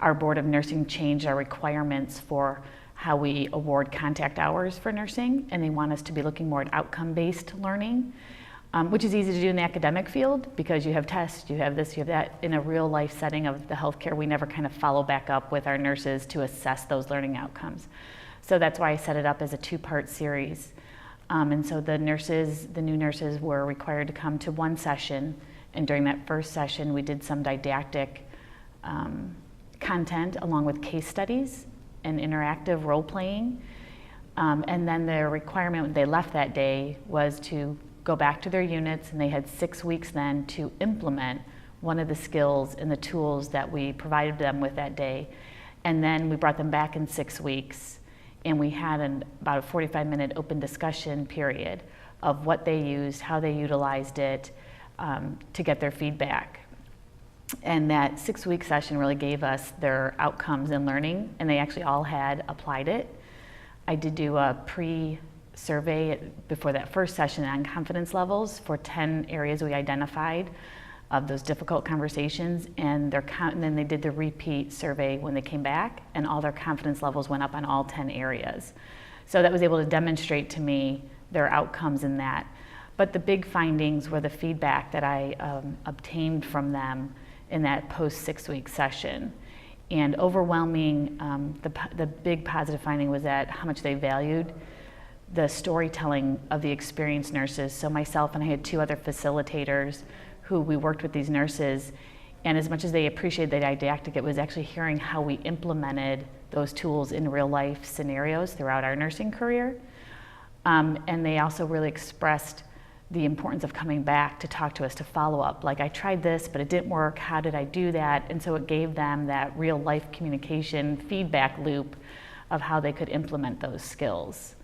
our Board of Nursing changed our requirements for how we award contact hours for nursing, and they want us to be looking more at outcome-based learning, which is easy to do in the academic field because you have tests, you have this, you have that. In a real life setting of the healthcare, we never kind of follow back up with our nurses to assess those learning outcomes. So that's why I set it up as a two-part series. And so the new nurses were required to come to one session, and during that first session we did some didactic content along with case studies and interactive role playing. And then their requirement when they left that day was to go back to their units, and they had 6 weeks then to implement one of the skills and the tools that we provided them with that day. And then we brought them back in 6 weeks, and we had about a 45-minute open discussion period of what they used, how they utilized it, to get their feedback. And that 6-week session really gave us their outcomes in learning, and they actually all had applied it. I did do a pre-survey before that first session on confidence levels for 10 areas we identified of those difficult conversations, and then they did the repeat survey when they came back, and all their confidence levels went up on all 10 areas. So that was able to demonstrate to me their outcomes in that. But the big findings were the feedback that I obtained from them in that post 6-week session. And overwhelming, the big positive finding was that how much they valued the storytelling of the experienced nurses. So myself and I had 2 other facilitators who we worked with these nurses, and as much as they appreciated the didactic, it was actually hearing how we implemented those tools in real life scenarios throughout our nursing career. And they also really expressed the importance of coming back to talk to us, to follow up. Like, I tried this, but it didn't work. How did I do that? And so it gave them that real life communication feedback loop of how they could implement those skills.